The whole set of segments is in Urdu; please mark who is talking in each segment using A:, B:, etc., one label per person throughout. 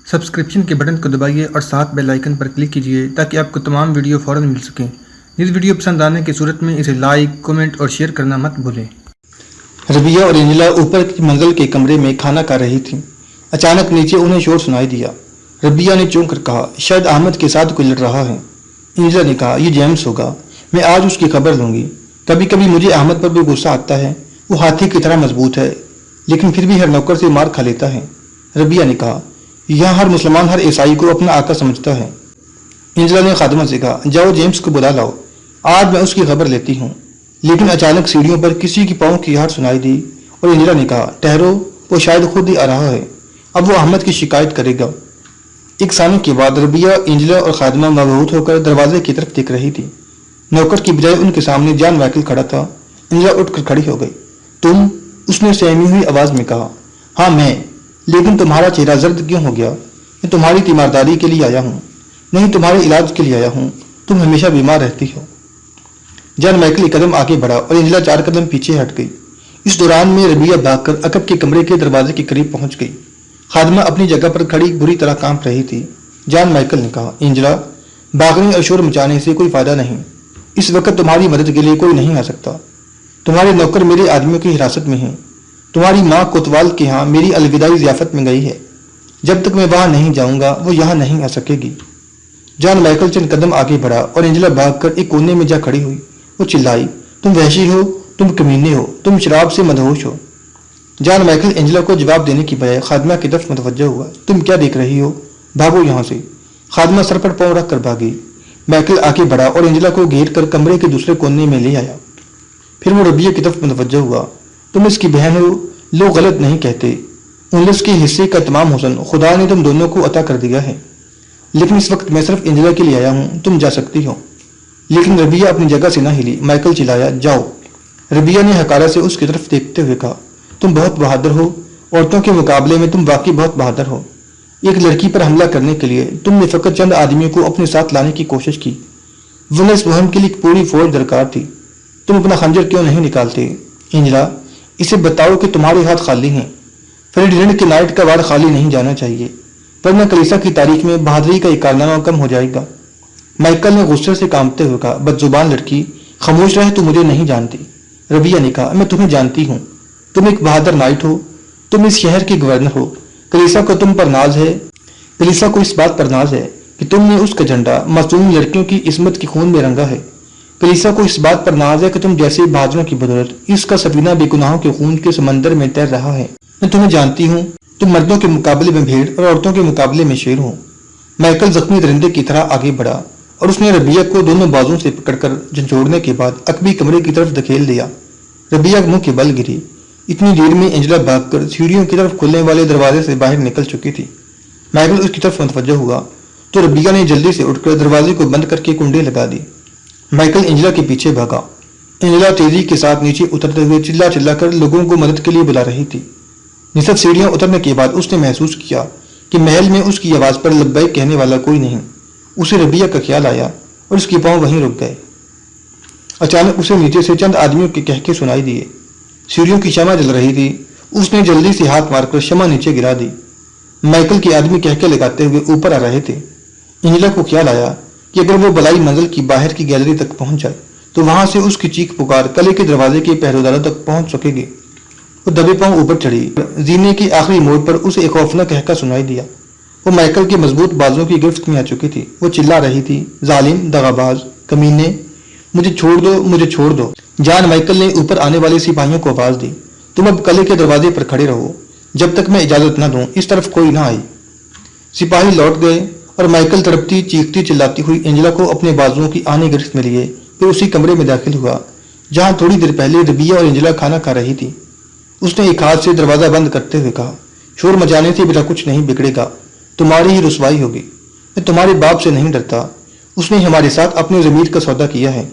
A: سبسکرپشن کے بٹن کو دبائیے اور ساتھ بیل آئیکن پر کلک کیجیے تاکہ آپ کو تمام ویڈیو فوراً مل سکیں۔ اس ویڈیو پسند آنے کی صورت میں اسے لائک، کمنٹ اور شیئر کرنا مت بھولیں۔
B: ربیہ اور انجلا اوپر کی منزل کے کمرے میں کھانا کھا رہی تھیں۔ اچانک نیچے انہیں شور سنائی دیا۔ ربیہ نے چونک کر کہا، شاید احمد کے ساتھ کوئی لڑ رہا ہے۔ انجلا نے کہا، یہ جیمز ہوگا، میں آج اس کی خبر لوں گی۔ کبھی کبھی مجھے احمد پر بھی غصہ آتا ہے، وہ ہاتھی کی طرح مضبوط ہے لیکن پھر بھی ہر نوکر سے مار کھا لیتا ہے۔ ربیہ نے کہا، یہاں ہر مسلمان ہر عیسائی کو اپنا آقا سمجھتا ہے۔ انجلا نے خادمہ سے کہا، جاؤ جیمز کو بلا لاؤ، آج میں اس کی خبر لیتی ہوں۔ لیکن اچانک سیڑھیوں پر کسی کی پاؤں کی آہٹ سنائی دی اور انجلا نے کہا، ٹھہرو، وہ شاید خود ہی آ رہا ہے، اب وہ احمد کی شکایت کرے گا۔ ایک ثانیے کے بعد ربیہ، انجلا اور خادمہ مبہوت ہو کر دروازے کی طرف دیکھ رہی تھی۔ نوکر کی بجائے ان کے سامنے جان مائیکل کھڑا تھا۔ انجلا اٹھ کر کھڑی ہو گئی۔ تم؟ اس نے سہمی ہوئی آواز میں کہا۔ ہاں میں، لیکن تمہارا چہرہ زرد کیوں ہو گیا؟ میں تمہاری تیمارداری کے لیے آیا ہوں، نہیں تمہارے علاج کے لیے آیا ہوں، تم ہمیشہ بیمار رہتی ہو۔ جان مائیکل ایک قدم آگے بڑھا اور انجلا 4 قدم پیچھے ہٹ گئی۔ اس دوران میں ربیہ بھاگ کر عقب کے کمرے کے دروازے کے قریب پہنچ گئی۔ خادمہ اپنی جگہ پر کھڑی بری طرح کانپ رہی تھی۔ جان مائیکل نے کہا، انجلا، بھاگنے اور شور مچانے سے کوئی فائدہ نہیں، اس وقت تمہاری مدد کے لیے کوئی نہیں آ سکتا۔ تمہارے نوکر میرے آدمیوں کی حراست میں ہیں۔ تمہاری ماں کوتوال کے ہاں میری الوداعی ضیافت میں گئی ہے، جب تک میں وہاں نہیں جاؤں گا وہ یہاں نہیں آ سکے گی۔ جان مائیکل چند قدم آگے بڑھا اور انجلا بھاگ کر ایک کونے میں جا کھڑی ہوئی۔ وہ چلائی، تم وحشی ہو، تم کمینے ہو، تم شراب سے مدہوش ہو۔ جان مائیکل انجلا کو جواب دینے کی بجائے خادمہ کی طرف متوجہ ہوا۔ تم کیا دیکھ رہی ہو؟ بھاگو یہاں سے۔ خادمہ سر پر پاؤں رکھ کر بھاگی۔ مائیکل آگے بڑھا اور انجلا کو گھیر کر کمرے کے دوسرے کونے میں لے آیا۔ پھر وہ ربیہ کی طرف متوجہ ہوا۔ تم اس کی بہن ہو، لوگ غلط نہیں کہتے، انلس کے حصے کا تمام حسن خدا نے تم دونوں کو عطا کر دیا ہے، لیکن اس وقت میں صرف انجلا کے لیے آیا ہوں، تم جا سکتی ہو۔ لیکن ربیہ اپنی جگہ سے نہ ہلی۔ مائیکل چلایا، جاؤ۔ ربیہ نے حقارت سے اس کی طرف دیکھتے ہوئے کہا، تم بہت بہادر ہو، عورتوں کے مقابلے میں تم واقعی بہت بہادر ہو۔ ایک لڑکی پر حملہ کرنے کے لیے تم نے فقط چند آدمیوں کو اپنے ساتھ لانے کی کوشش کی، ورنہ اس مہم کے لیے ایک پوری فوج درکار تھی۔ تم اپنا خنجر کیوں نہیں نکالتے؟ انجلا، اسے بتاؤ کہ تمہارے ہاتھ خالی ہیں۔ فریڈینڈ کے نائٹ کا وار خالی نہیں جانا چاہیے، ورنہ کلیسا کی تاریخ میں بہادری کا ایک کارنامہ کم ہو جائے گا۔ مائیکل نے غصے سے کانپتے ہوئے کہا، بدزبان لڑکی، خاموش رہے، تو مجھے نہیں جانتی۔ ربیہ نے کہا، میں تمہیں جانتی ہوں، تم ایک بہادر نائٹ ہو، تم اس شہر کے گورنر ہو۔ کلیسا کو تم پر ناز ہے، کلیسا کو اس بات پر ناز ہے کہ تم نے اس کا جھنڈا معصوم لڑکیوں کی عصمت کے خون میں رنگا ہے۔ کلیسا کو اس بات پر ناز ہے کہ تم جیسے بہادروں کی بدولت اس کا سفینہ بے گناہوں کے خون کے سمندر میں تیر رہا ہے۔ میں تمہیں جانتی ہوں، تم مردوں کے مقابلے میں بھیڑ اور عورتوں کے مقابلے میں شیر ہو۔ مائیکل زخمی درندے کی طرح آگے بڑھا اور اس نے ربیہ کو دونوں بازوں سے پکڑ کر جھنجھوڑنے کے بعد عقبی کمرے کی طرف دھکیل دیا۔ ربیہ منہ کے بل گری۔ اتنی دیر میں انجلا بھاگ کر سیڑھیوں کی طرف کھلنے والے دروازے سے باہر نکل چکی تھی۔ مائیکل اس کی طرف متوجہ ہوا تو ربیہ نے جلدی سے اٹھ کر دروازے کو بند کر کے کنڈی لگا دی۔ مائیکل انجلا کے پیچھے بھاگا۔ انجلا تیزی کے ساتھ نیچے اترتے ہوئے چلا چلا کر لوگوں کو مدد کے لیے بلا رہی تھی۔ نصف سیڑھیاں اترنے کے بعد اس نے محسوس کیا کہ محل میں اس کی آواز پر لبیک کہنے والا کوئی نہیں۔ اسے ربیہ کا خیال آیا اور اس کے پاؤں وہیں رک گئے۔ اچانک اسے نیچے سے چند آدمیوں کے کہکے سنائی دیے۔ سیڑھیوں کی شمع جل رہی تھی۔ اس نے جلدی سے ہاتھ مار کر شمع نیچے گرا دی۔ مائیکل کے آدمی کہکے لگاتے ہوئے اوپر آ رہے تھے۔ انجلا کو خیال آیا کہ اگر وہ بلائی منزل کی باہر کی گیلری تک پہنچ جائے تو وہاں سے اس کی چیخ پکار قلعے کے دروازے کے پہروداروں تک پہنچ سکے گی۔ وہ دبے پاؤں اوپر چڑھی۔ زینے کے آخری موڑ پر اسے ایک خوفناک کہکا سنائی دیا۔ وہ مائیکل کے مضبوط بازوں کی گرفت میں آ چکی تھی۔ وہ چلا رہی تھی، ظالم، دغاباز، کمینے، مجھے چھوڑ دو، مجھے چھوڑ دو۔ جان مائیکل نے اوپر آنے والے سپاہیوں کو آواز دی، تم اب قلعے کے دروازے پر کھڑے رہو، جب تک میں اجازت نہ دوں اس طرف کوئی نہ آئی۔ سپاہی لوٹ گئے اور مائیکل تڑپتی چیختی چلاتی ہوئی انجلا کو اپنے بازوؤں کی آنے گرفت میں لیے پھر اسی کمرے میں داخل ہوا جہاں تھوڑی دیر پہلے ربیہ اور انجلا کھانا کھا رہی تھی۔ اس نے ایک ہاتھ سے دروازہ بند کرتے ہوئے کہا، شور مچانے سے بنا کچھ نہیں بگڑے گا، تمہاری ہی رسوائی ہوگی۔ میں تمہارے باپ سے نہیں ڈرتا، اس نے ہمارے ساتھ اپنے ضمیر کا سودا کیا ہے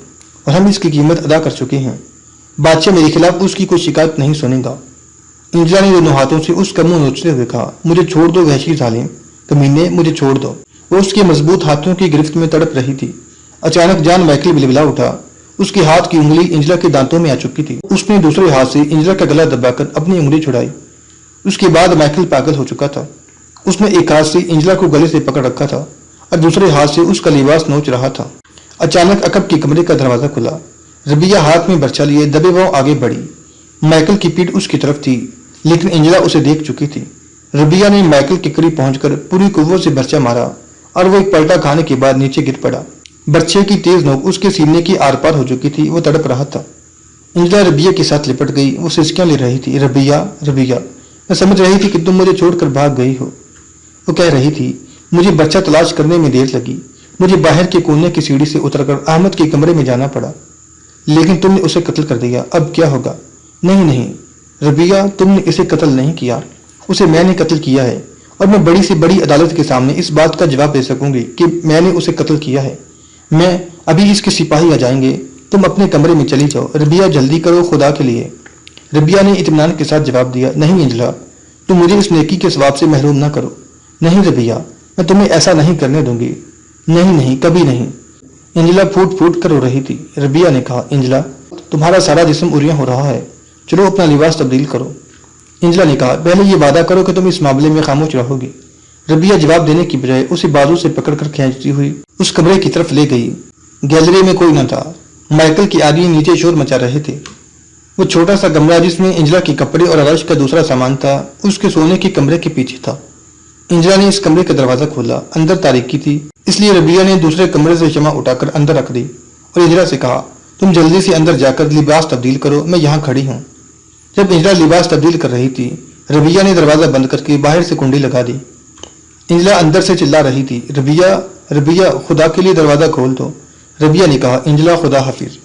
B: اور ہم اس کی قیمت ادا کر چکے ہیں۔ بادشاہ میرے خلاف اس کی کوئی شکایت نہیں سنے گا۔ انجلا نے دونوں ہاتھوں سے اس کا منہ نوچتے ہوئے کہا، مجھے چھوڑ دو وحشی ظالم، کمینے، مجھے چھوڑ دو۔ وہ اس کے مضبوط ہاتھوں کی گرفت میں تڑپ رہی تھی۔ اچانک جان مائیکل بلبلا اٹھا۔ اس کے ہاتھ کی انگلی انجلا کے دانتوں میں آ چکی تھی۔ اس نے دوسرے ہاتھ سے انجلا کا گلا دبا کر اپنی انگلی چھڑائی۔ اس کے بعد مائیکل پاگل ہو چکا تھا۔ اس نے ایک ہاتھ سے انجلا کو گلے سے پکڑ رکھا تھا اور دوسرے ہاتھ سے اس کا لباس نوچ رہا تھا۔ اچانک عقب کے کمرے کا دروازہ کھلا۔ ربیہ ہاتھ میں برچہ لیے دبے پاؤں آگے بڑھی۔ مائیکل کی پیٹھ اس کی طرف تھی، لیکن انجلا اسے دیکھ چکی تھی۔ ربیہ نے مائیکل کے قریب پہنچ کر پوری قوت سے برچہ مارا اور وہ ایک پلٹا کھانے کے بعد نیچے گر پڑا۔ برچے کی تیز نوک اس کے سینے کی آر پار ہو چکی تھی، وہ تڑپ رہا تھا۔ انجلا ربیہ کے ساتھ لپٹ گئی، وہ سسکیاں لے رہی تھی۔ ربیہ، ربیہ، میں سمجھ رہی تھی کہ تم مجھے چھوڑ کر بھاگ گئی ہو۔ وہ کہہ رہی تھی، مجھے برچہ تلاش کرنے میں دیر لگی، مجھے باہر کے کونے کی سیڑھی سے اتر کر احمد کے کمرے میں جانا پڑا، لیکن تم نے اسے قتل کر دیا، اب کیا ہوگا؟ نہیں نہیں ربیہ، تم نے اسے قتل نہیں کیا، اسے میں نے قتل کیا ہے، اور میں بڑی سے بڑی عدالت کے سامنے اس بات کا جواب دے سکوں گی کہ میں نے اسے قتل کیا ہے۔ میں ابھی اس کے سپاہی آ جائیں گے، تم اپنے کمرے میں چلی جاؤ۔ ربیہ، جلدی کرو خدا کے لیے۔ ربیہ نے اطمینان کے ساتھ جواب دیا، نہیں انجلا، تم مجھے اس نیکی کے ثواب سے محروم نہ کرو۔ نہیں ربیہ، میں تمہیں ایسا نہیں کرنے دوں گی، نہیں نہیں، کبھی نہیں۔ انجلا پھوٹ پھوٹ کر رو رہی تھی۔ ربیہ نے کہا، انجلا، تمہارا سارا جسم اریاں ہو رہا ہے، چلو اپنا لباس تبدیل کرو۔ انجلا نے کہا، پہلے یہ وعدہ کرو کہ تم اس معاملے میں خاموش رہو گی۔ ربیہ جواب دینے کی بجائے اسے بازو سے پکڑ کر کھینچتی ہوئی اس کمرے کی طرف لے گئی۔ گیلری میں کوئی نہ تھا، مائیکل کے آدمی نیچے شور مچا رہے تھے۔ وہ چھوٹا سا کمرہ جس میں انجلا کے کپڑے اور عرش کا دوسرا سامان تھا، اس کے سونے کے کمرے کے پیچھے تھا۔ انجلا نے اس کمرے کا دروازہ کھولا، اندر تاریکی تھی، اس لیے ربیہ نے دوسرے کمرے سے شمع اٹھا کر اندر رکھ دی اور انجلا سے کہا، تم جلدی سے اندر جا کر لباس تبدیل کرو، میں یہاں کھڑی ہوں۔ جب انجلا لباس تبدیل کر رہی تھی، ربیہ نے دروازہ بند کر کے باہر سے کنڈی لگا دی۔ انجلا اندر سے چلا رہی تھی، ربیہ، ربیہ، خدا کے لیے دروازہ کھول دو۔ ربیہ نے کہا، انجلا خدا حافظ۔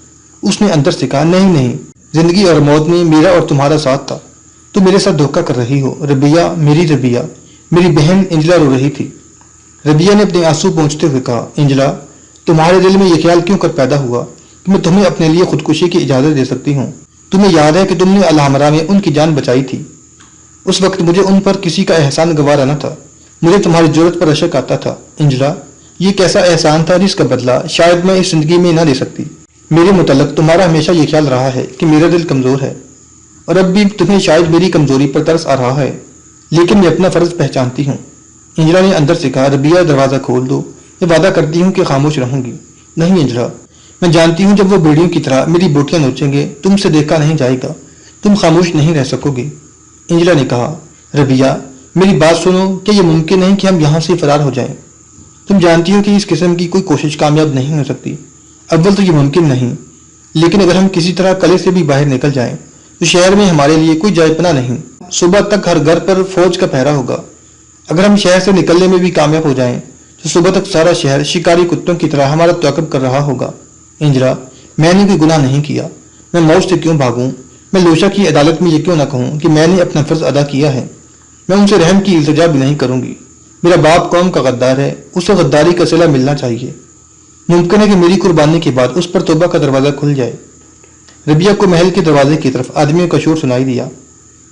B: اس نے اندر سے کہا، نہیں نہیں، زندگی اور موت میں میرا اور تمہارا ساتھ تھا، تم میرے ساتھ دھوکہ کر رہی ہو۔ ربیہ، میری ربیہ، میری بہن۔ انجلا رو رہی تھی۔ ربیہ نے اپنے آنسو پہنچتے ہوئے کہا، انجلا، تمہارے دل میں یہ خیال کیوں کر پیدا ہوا کہ میں تمہیں اپنے لیے خودکشی کی اجازت دے سکتی ہوں؟ تمہیں یاد ہے کہ تم نے الحمرا میں ان کی جان بچائی تھی؟ اس وقت مجھے ان پر کسی کا احسان گوارا نہ تھا، مجھے تمہاری جرت پر اشک آتا تھا۔ انجلا، یہ کیسا احسان تھا جس کا بدلہ شاید میں اس زندگی میں نہ لے سکتی۔ میرے متعلق تمہارا ہمیشہ یہ خیال رہا ہے کہ میرا دل کمزور ہے، اور اب بھی تمہیں شاید میری کمزوری پر ترس آ رہا ہے، لیکن میں اپنا فرض پہچانتی ہوں۔ انجلا نے اندر سے کہا، ربیہ، دروازہ کھول دو، میں وعدہ کرتی ہوں کہ خاموش رہوں گی۔ نہیں انجلا، میں جانتی ہوں جب وہ بیڑیوں کی طرح میری بوٹیاں نوچیں گے تم سے دیکھا نہیں جائے گا، تم خاموش نہیں رہ سکو گی۔ انجلا نے کہا، ربیہ، میری بات سنو، کیا یہ ممکن نہیں کہ ہم یہاں سے فرار ہو جائیں؟ تم جانتی ہو کہ اس قسم کی کوئی کوشش کامیاب نہیں ہو سکتی۔ اول تو یہ ممکن نہیں، لیکن اگر ہم کسی طرح قلعے سے بھی باہر نکل جائیں تو شہر میں ہمارے لیے کوئی جائے پناہ نہیں۔ صبح تک ہر گھر پر فوج کا پہرا ہوگا۔ اگر ہم شہر سے نکلنے میں بھی کامیاب ہو جائیں تو صبح تک سارا شہر شکاری کتوں کی طرح ہمارا تعاقب کر رہا ہوگا۔ انجلا، میں نے کوئی گناہ نہیں کیا، میں موت سے کیوں بھاگوں؟ میں لوشا کی عدالت میں یہ کیوں نہ کہوں کہ میں نے اپنا فرض ادا کیا ہے؟ میں ان سے رحم کی التجا بھی نہیں کروں گی۔ میرا باپ قوم کا غدار ہے، اسے غداری کا صلہ ملنا چاہیے۔ ممکن ہے کہ میری قربانی کے بعد اس پر توبہ کا دروازہ کھل جائے۔ ربیہ کو محل کے دروازے کی طرف آدمیوں کا شور سنائی دیا۔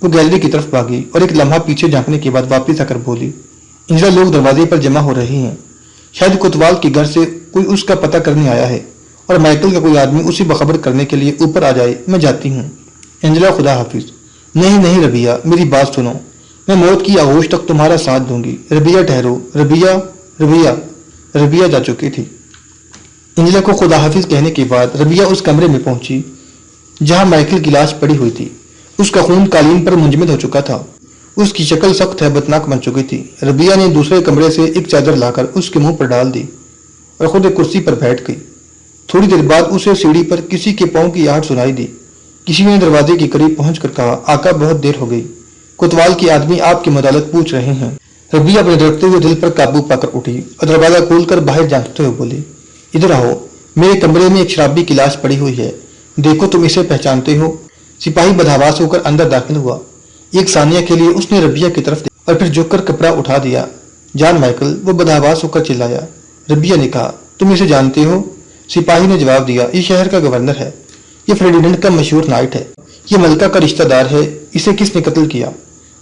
B: وہ گیلری کی طرف بھاگی اور ایک لمحہ پیچھے جھانکنے کے بعد واپس آ کر بولی، انجلا، لوگ دروازے پر جمع ہو رہے ہیں، شاید کوتوال کے گھر سے کوئی اس کا پتہ کرنے آیا ہے، اور مائیکل کا کوئی آدمی اسے بخبر کرنے کے لیے اوپر آ جائے۔ میں جاتی ہوں۔ انجلا، خدا حافظ۔ نہیں نہیں ربیہ، میری بات سنو، میں موت کی آغوش تک تمہارا ساتھ دوں گی۔ ربیہ، ٹھہرو۔ ربیہ، ربیہ، ربیہ جا چکی تھی۔ انجلا کو خدا حافظ کہنے کے بعد ربیہ اس کمرے میں پہنچی جہاں مائیکل کی لاش پڑی ہوئی تھی۔ اس کا خون قالین پر منجمد ہو چکا تھا، اس کی شکل سخت ہیبتناک بن چکی تھی۔ ربیہ نے دوسرے کمرے سے ایک چادر لا کر اس کے منہ پر ڈال دی اور خود ایک کرسی پر بیٹھ گئی۔ تھوڑی دیر بعد اسے سیڑھی پر کسی کے پاؤں کی آہٹ سنائی دی۔ کسی نے دروازے کے قریب پہنچ کر کہا، آقا، بہت دیر ہو گئی، کوتوال کے آدمی آپ کے متعلق پوچھ رہے ہیں۔ ربیہ اپنے دھڑکتے ہوئے دل پر قابو پا کر اٹھی اور دروازہ کھول کر باہر جھانکتے ہوئے بولی، ادھر آؤ، میرے کمرے میں ایک شرابی کی لاش پڑی ہوئی ہے، دیکھو تم اسے پہچانتے ہو؟ سپاہی بدحواس ہو کر اندر داخل ہوا۔ ایک ثانیہ کے لیے اس نے ربیہ کی طرف دیکھا اور پھر جھک کر کپڑا اٹھا دیا۔ جان مائیکل، وہ بدحواس ہو کر چلایا۔ ربیہ نے کہا، تم اسے جانتے ہو؟ سپاہی نے جواب دیا، یہ شہر کا گورنر ہے، یہ فریڈینڈ کا مشہور نائٹ ہے، یہ ملکہ کا رشتہ دار ہے، اسے کس نے قتل کیا؟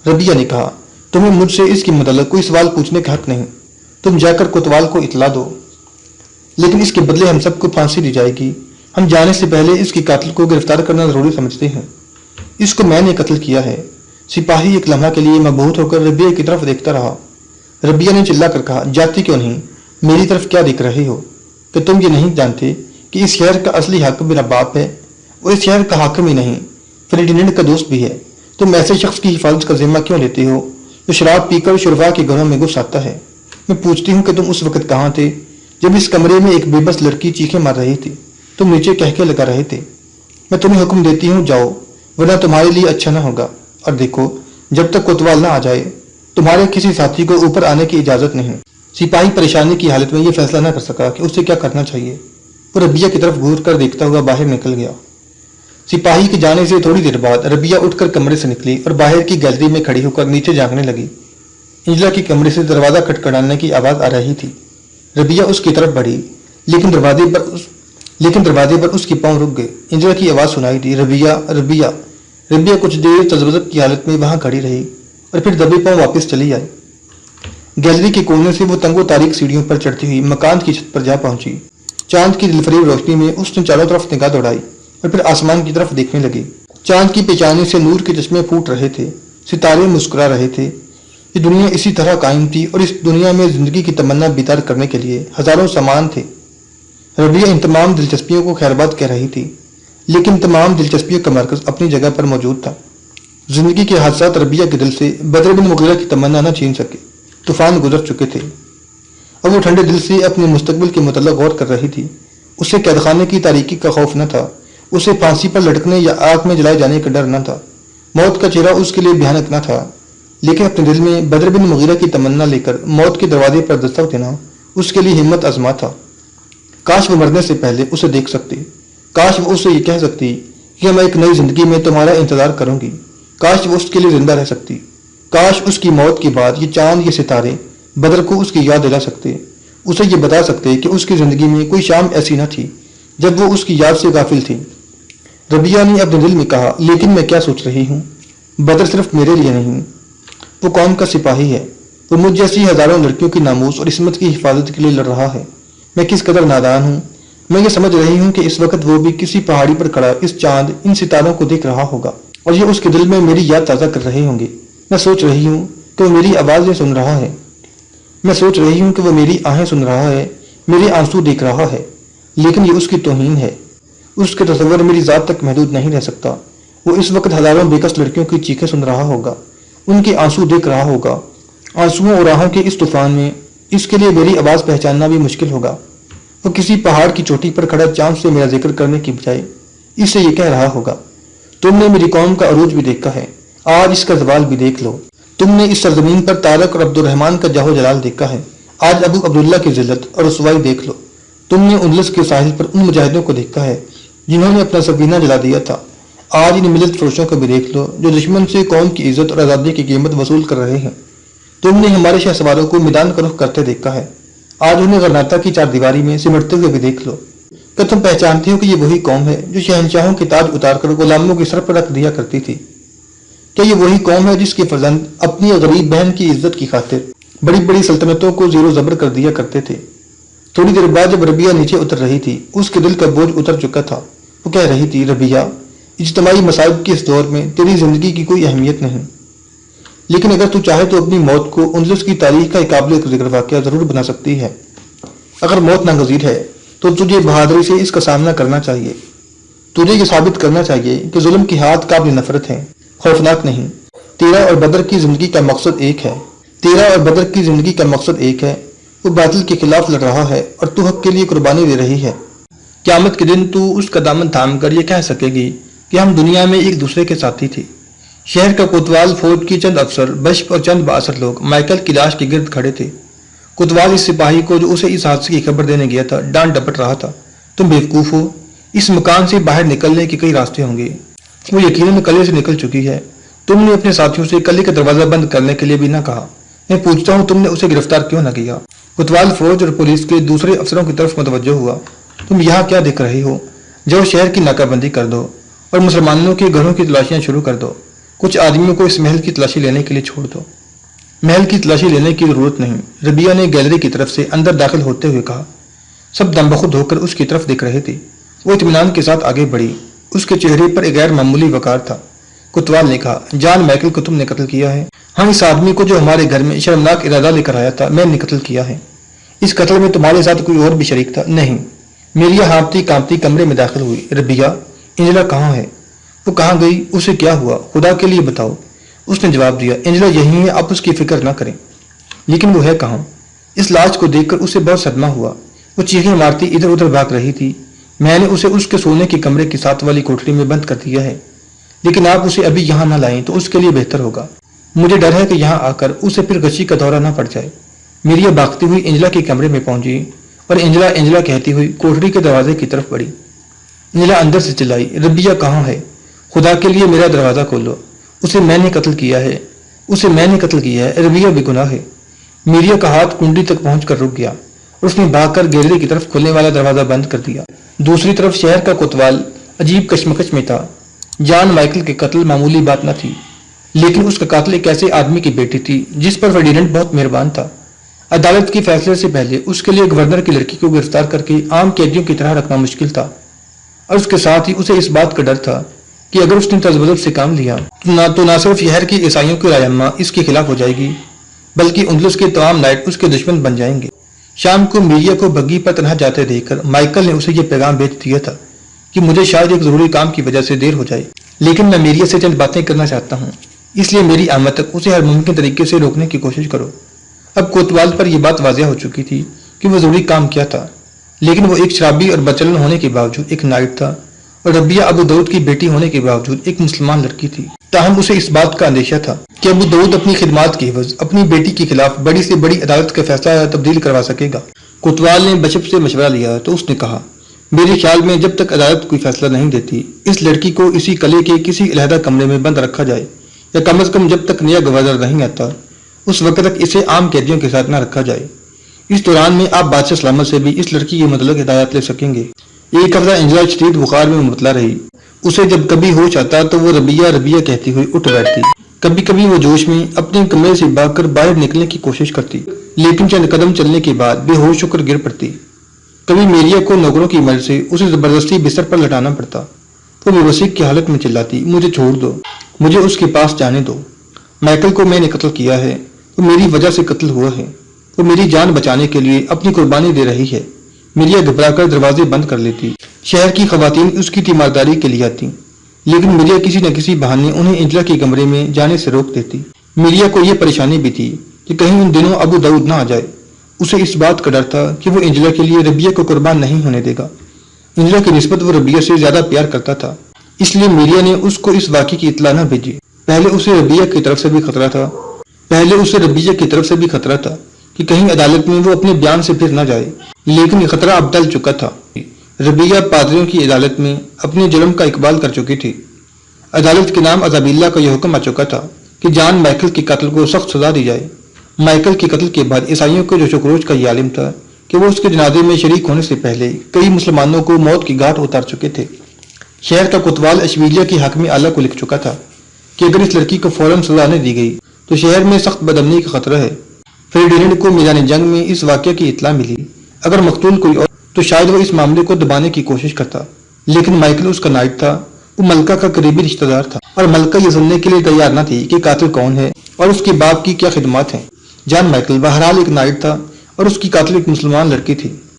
B: ربیہ نے کہا، تمہیں مجھ سے اس کے متعلق کوئی سوال پوچھنے کا حق نہیں، تم جا کر کوتوال کو اطلاع دو، لیکن اس کے بدلے ہم سب کو پھانسی دی جائے گی۔ ہم جانے سے پہلے اس کے قاتل کو گرفتار کرنا ضروری سمجھتے ہیں، اس کو میں نے قتل کیا ہے۔ سپاہی ایک لمحہ کے لیے مبہوت ہو کر ربیہ کی طرف دیکھتا رہا، ربیہ نے چلا کر کہا، جاتی کیوں نہیں؟ میری طرف کیا دیکھ رہے ہو؟ کہ تم یہ نہیں جانتے کہ اس شہر کا اصلی حاکم میرا باپ ہے؟ وہ اس شہر کا حاکم ہی نہیں، فردینینڈ کا دوست بھی ہے۔ تم ایسے شخص کی حفاظت کا ذمہ کیوں لیتے ہو جو شراب پی کر شرفا کے گھروں میں گھس آتا ہے؟ میں پوچھتی ہوں کہ تم اس وقت کہاں تھے جب اس کمرے میں ایک بے بس لڑکی چیخیں مار رہی تھی؟ تم نیچے کہہ کے لگا رہے تھے۔ میں تمہیں حکم دیتی ہوں، جاؤ، ورنہ تمہارے لیے اچھا نہ ہوگا۔ اور دیکھو، جب تک کوتوال نہ آ جائے تمہارے کسی ساتھی کو اوپر آنے کی اجازت نہیں۔ سپاہی پریشانی کی حالت میں یہ فیصلہ نہ کر سکا کہ اسے کیا کرنا چاہیے۔ وہ ربیہ کی طرف گھور کر دیکھتا ہوا باہر نکل گیا۔ سپاہی کے جانے سے تھوڑی دیر بعد ربیہ اٹھ کر کمرے سے نکلی اور باہر کی گیلری میں کھڑی ہو کر نیچے جھانکنے لگی۔ انجلا کے کمرے سے دروازہ کھٹکھٹانے کی آواز آ رہی تھی۔ ربیہ اس کی طرف بڑھی، لیکن دروازے پر اس کی پاؤں رک گئے۔ انجلا کی آواز سنائی دی، ربیہ، ربیہ۔ ربیہ کچھ دیر تذبذب کی حالت میں وہاں کھڑی رہی اور پھر دبے پاؤں واپس چلی آئی۔ گیلری کے کونے سے وہ تنگ و تاریک سیڑھیوں پر چڑھتی ہوئی مکان کی چھت پر جا پہنچی۔ چاند کی دلفریب روشنی میں اس نے چاروں طرف نگاہ دوڑائی اور پھر آسمان کی طرف دیکھنے لگی۔ چاند کی پیچانے سے نور کے چشمے پھوٹ رہے تھے، ستارے مسکرا رہے تھے۔ یہ دنیا اسی طرح قائم تھی اور اس دنیا میں زندگی کی تمنا بیدار کرنے کے لیے ہزاروں سامان تھے۔ ربیہ ان تمام دلچسپیوں کو خیرباد کہہ رہی تھی، لیکن تمام دلچسپیوں کا مرکز اپنی جگہ پر موجود تھا۔ زندگی کے حادثات ربیہ کے دل سے بدر بن مغیرہ کی تمنا نہ چھین سکے۔ طوفان گزر چکے تھے اور وہ ٹھنڈے دل سے اپنے مستقبل کے متعلق غور کر رہی تھی۔ اسے قید خانے کی تاریکی کا خوف نہ تھا، اسے پھانسی پر لٹکنے یا آگ میں جلائے جانے کا ڈر نہ تھا۔ موت کا چہرہ اس کے لیے بھیانک نہ تھا، لیکن اپنے دل میں بدر بن مغیرہ کی تمنا لے کر موت کے دروازے پر دستک دینا اس کے لیے ہمت آزما تھا۔ کاش وہ مرنے سے پہلے اسے دیکھ سکتی، کاش وہ اسے یہ کہہ سکتی کہ میں ایک نئی زندگی میں تمہارا انتظار کروں گی، کاش وہ اس کے لیے زندہ رہ سکتی، کاش اس کی موت کے بعد یہ چاند، یہ ستارے بدر کو اس کی یاد دلا سکتے، اسے یہ بتا سکتے کہ اس کی زندگی میں کوئی شام ایسی نہ تھی جب وہ اس کی یاد سے غافل تھی۔ ربیہ نے اپنے دل میں کہا، لیکن میں کیا سوچ رہی ہوں؟ بدر صرف میرے لیے نہیں، وہ قوم کا سپاہی ہے، وہ مجھ جیسی ہزاروں لڑکیوں کی ناموس اور عصمت کی حفاظت کے لیے لڑ رہا ہے۔ میں کس قدر نادان ہوں۔ میں یہ سمجھ رہی ہوں کہ اس وقت وہ بھی کسی پہاڑی پر کھڑا اس چاند، ان ستاروں کو دیکھ رہا ہوگا اور یہ اس کے دل میں میری یاد تازہ کر رہے ہوں گے۔ میں سوچ رہی ہوں کہ وہ میری آوازیں سن رہا ہے، میں سوچ رہی ہوں کہ وہ میری آہیں سن رہا ہے، میرے آنسو دیکھ رہا ہے، لیکن یہ اس کی توہین ہے۔ اس کے تصور میری ذات تک محدود نہیں رہ سکتا۔ وہ اس وقت ہزاروں بیکس لڑکیوں کی چیخیں سن رہا ہوگا، ان کے آنسو دیکھ رہا ہوگا۔ آنسوؤں اور راہوں کے اس طوفان میں اس کے لیے میری آواز پہچاننا بھی مشکل ہوگا۔ وہ کسی پہاڑ کی چوٹی پر کھڑا چاند سے میرا ذکر کرنے کی بجائے اس سے یہ کہہ رہا ہوگا، تم نے میری قوم کا عروج بھی دیکھا ہے، آج اس کا زوال بھی دیکھ لو۔ تم نے اس سرزمین پر طارق اور عبد الرحمن کا جاہ و جلال دیکھا ہے، آج ابو عبداللہ کی ذلت اور رسوائی دیکھ لو۔ تم نے اندلس کے ساحل پر ان مجاہدوں کو دیکھا ہے جنہوں نے اپنا سفینہ جلا دیا تھا، آج ان ملت فروشوں کو بھی دیکھ لو جو دشمن سے قوم کی عزت اور آزادی کی قیمت وصول کر رہے ہیں۔ تم نے ہمارے شہ سواروں کو میدان کا رخ کرتے دیکھا ہے، آج انہیں غرناطہ کی چار دیواری میں سمٹتے ہوئے بھی دیکھ لو۔ کیا تم پہچانتی ہو کہ یہ وہی قوم ہے جو شہنشاہوں کے تاج اتار کر غلاموں کے سر پر رکھ دیا کرتی تھی؟ کیا یہ وہی قوم ہے جس کے فرزند اپنی غریب بہن کی عزت کی خاطر بڑی بڑی سلطنتوں کو زیر و زبر کر دیا کرتے تھے؟ تھوڑی دیر بعد جب ربیہ نیچے اتر رہی تھی، اس کے دل کا بوجھ اتر چکا تھا۔ وہ کہہ رہی تھی، ربیہ، اجتماعی مصائب کے اس دور میں تیری زندگی کی کوئی اہمیت نہیں، لیکن اگر تو چاہے تو اپنی موت کو اندلس کی تاریخ کا ایک قابل ذکر واقعہ ضرور بنا سکتی ہے۔ اگر موت ناگزیر ہے تو تجھے بہادری سے اس کا سامنا کرنا چاہیے۔ تجھے یہ ثابت کرنا چاہیے کہ ظلم کی ہاتھ قابل نفرت ہیں، خوفناک نہیں۔ تیرا اور بدر کی زندگی کا مقصد ایک ہے، تیرا اور بدر کی زندگی کا مقصد ایک ہے۔ وہ باطل کے خلاف لڑ رہا ہے اور تو حق کے لیے قربانی دے رہی ہے۔ قیامت کے دن تو اس کا دامن تھام کر یہ کہہ سکے گی کہ ہم دنیا میں ایک دوسرے کے ساتھی تھے۔ شہر کا کوتوال فوج کی چند افسر بشپ اور چند بااثر لوگ مائیکل کی لاش کے گرد کھڑے تھے۔ کوتوال اس سپاہی کو جو اسے اس حادثے کی خبر دینے گیا تھا ڈانٹ ڈپٹ رہا تھا، تم بیوقوف ہو، اس مکان سے باہر نکلنے کے کئی راستے ہوں گے، وہ یقیناً قلعے سے نکل چکی ہے۔ تم نے اپنے ساتھیوں سے قلعے کا دروازہ بند کرنے کے لیے بھی نہ کہا۔ میں پوچھتا ہوں تم نے اسے گرفتار کیوں نہ کیا؟ کوتوال فوج اور پولیس کے دوسرے افسروں کی طرف متوجہ ہوا۔ تم یہاں کیا دیکھ رہے ہو؟ جاؤ شہر کی ناکہ بندی کر دو اور مسلمانوں کے گھروں کی تلاشیاں شروع کر دو۔ کچھ آدمیوں کو اس محل کی تلاشی لینے کے لیے چھوڑ دو۔ محل کی تلاشی لینے کی ضرورت نہیں، ربیہ نے گیلری کی طرف سے اندر داخل ہوتے ہوئے کہا۔ سب دم بخود ہو کر اس کی طرف دیکھ رہے تھے۔ وہ اطمینان کے ساتھ آگے بڑھی، اس کے چہرے پر ایک غیر معمولی وقار تھا۔ کوتوال نے کہا، جان مائیکل کو تم نے قتل کیا ہے؟ ہاں، اس آدمی کو جو ہمارے گھر میں شرمناک ارادہ لے کر آیا تھا میں نے قتل کیا ہے۔ اس قتل میں تمہارے ساتھ کوئی اور بھی شریک تھا؟ نہیں۔ میری ہانپتی کانپتی کمرے میں داخل ہوئی۔ ربیہ، انجلا کہاں ہے؟ وہ کہاں گئی؟ اسے کیا ہوا؟ خدا کے لیے بتاؤ۔ اس نے جواب دیا، انجلا یہی ہے، آپ اس کی فکر نہ کریں۔ لیکن وہ ہے کہاں؟ اس لاش کو دیکھ کر اسے بہت صدمہ ہوا۔ وہ چیخیں مارتی ادھر ادھر بھاگ رہی تھی۔ میں نے اسے اس کے سونے کے کمرے کی ساتھ والی کوٹری میں بند کر دیا ہے، لیکن آپ اسے ابھی یہاں نہ لائیں تو اس کے لیے بہتر ہوگا۔ مجھے ڈر ہے کہ یہاں آ کر اسے پھر غشی کا دورہ نہ پڑ جائے۔ میریا بھاگتی ہوئی انجلا کے کمرے میں پہنچی اور انجلا انجلا کہتی ہوئی کوٹری کے دروازے کی طرف بڑھی۔ انجلا اندر سے چلائی، ربیہ کہاں ہے؟ خدا کے لیے میرا دروازہ کھولو، اسے میں نے قتل کیا ہے، اسے میں نے قتل کیا ہے، ربیہ بے گناہ ہے۔ میریا کا ہاتھ کنڈی تک پہنچ کر رک گیا اور اس نے بھاگ کر گیلری کی طرف کھلنے والا دروازہ بند کر دیا۔ دوسری طرف شہر کا کوتوال عجیب کشمکش میں تھا۔ جان مائیکل کے قتل معمولی بات نہ تھی، لیکن اس کا قاتل ایک ایسے آدمی کی بیٹی تھی جس پر فرڈیننڈ بہت مہربان تھا۔ عدالت کے فیصلے سے پہلے اس کے لیے گورنر کی لڑکی کو گرفتار کر کے عام قیدیوں کی طرح رکھنا مشکل تھا، اور اس کے ساتھ ہی اسے اس بات کا ڈر تھا کہ اگر اس نے تذبذب سے کام لیا تو نہ صرف شہر کی عیسائیوں کی رائے اس کے خلاف ہو جائے گی، بلکہ اندلس کے تمام نائٹ اس کے دشمن بن جائیں گے۔ شام کو میریا کو بگی پر تنہا جاتے دیکھ کر مائیکل نے اسے یہ پیغام بھیج دیا تھا کہ مجھے شاید ایک ضروری کام کی وجہ سے دیر ہو جائے، لیکن میں میریا سے چند باتیں کرنا چاہتا ہوں، اس لیے میری آمد تک اسے ہر ممکن طریقے سے روکنے کی کوشش کرو۔ اب کوتوال پر یہ بات واضح ہو چکی تھی کہ وہ ضروری کام کیا تھا، لیکن وہ ایک شرابی اور بچلن ہونے کے باوجود ایک نائٹ تھا، اور ربیہ ابو داؤد کی بیٹی ہونے کے باوجود ایک مسلمان لڑکی تھی۔ تاہم اسے اس بات کا اندیشہ تھا کہ ابو داؤد اپنی خدمات کے عوض اپنی بیٹی کے خلاف بڑی سے بڑی عدالت کا فیصلہ تبدیل کروا سکے گا۔ کوتوال نے بشپ سے مشورہ لیا تو اس نے کہا، میرے خیال میں جب تک عدالت کوئی فیصلہ نہیں دیتی اس لڑکی کو اسی قلعے کے کسی علیحدہ کمرے میں بند رکھا جائے، یا کم از کم جب تک نیا گورنر نہیں آتا اس وقت تک اسے عام قیدیوں کے ساتھ نہ رکھا جائے۔ اس دوران میں آپ بادشاہ سلامت سے بھی اس لڑکی کے متعلق ہدایات لے سکیں گے۔ ایک ہفتہ انجلا شدید بخار میں مبتلا رہی۔ اسے جب کبھی ہوش آتا تو وہ ربیہ ربیہ کہتی ہوئی اٹھ بیٹھتی۔ کبھی کبھی وہ جوش میں اپنے کمرے سے بھاگ کر باہر نکلنے کی کوشش کرتی، لیکن چند قدم چلنے کے بعد بے ہوش ہو کر گر پڑتی۔ کبھی میریا کو نوکروں کی مدد سے اسے زبردستی بستر پر لٹانا پڑتا۔ وہ بے کی حالت میں چلاتی، مجھے چھوڑ دو، مجھے اس کے پاس جانے دو۔ مائیکل کو میں نے قتل کیا ہے، وہ میری وجہ سے قتل ہوا ہے، وہ میری جان بچانے کے لیے اپنی قربانی دے رہی ہے۔ میریا گھبرا کر دروازے بند کر لیتی۔ شہر کی خواتین اس کی تیمارداری کے لیے آتی، لیکن میریا کسی نہ کسی بہانے انہیں انجلا کے کمرے میں جانے سے روک دیتی۔ میریا کو یہ پریشانی بھی تھی کہ کہیں ان دنوں ابو داؤد نہ آ جائے۔ اسے اس بات کا ڈر تھا کہ وہ انجلا کے لیے ربیہ کو قربان نہیں ہونے دے گا۔ انجلا کی نسبت وہ ربیہ سے زیادہ پیار کرتا تھا، اس لیے میریا نے اس کو اس واقعے کی اطلاع نہ بھیجی۔ پہلے اسے ربیہ کی طرف سے بھی خطرہ تھا کہ کہیں عدالت میں وہ اپنے بیان سے پھر نہ جائے، لیکن یہ خطرہ اب ٹل چکا تھا۔ ربیہ پادریوں کی عدالت میں اپنے جرم کا اقبال کر چکی تھی۔ عدالت کے نام عذابیلہ کا یہ حکم آ چکا تھا کہ جان مائیکل کے قاتل کو سخت سزا دی جائے۔ مائیکل کے قتل کے بعد عیسائیوں کو جو شکروج کا یہ عالم تھا کہ وہ اس کے جنازے میں شریک ہونے سے پہلے کئی مسلمانوں کو موت کی گھاٹ اتار چکے تھے۔ شہر کا کوتوال اشبیلیہ کی حاکم اعلیٰ کو لکھ چکا تھا کہ اگر اس لڑکی کو فوراً سزا نہ دی گئی تو شہر میں سخت بدامنی کا خطرہ ہے۔ فرڈیننڈ کو میدان جنگ میں اس واقعے کی اطلاع ملی۔ اگر مقتول کوئی اور تو شاید وہ اس معاملے کو دبانے کی کوشش کرتا، لیکن مائیکل اس کا نائٹ تھا، وہ ملکہ کا قریبی رشتہ دار تھا، اور ملکہ یہ سننے کے لیے تیار نہ تھی کہ قاتل کون ہے اور اس کے باپ کی کیا خدمات ہیں۔ جان مائیکل بہرحال ایک نائٹ تھا اور اس کی قاتل ایک مسلمان لڑکی تھی۔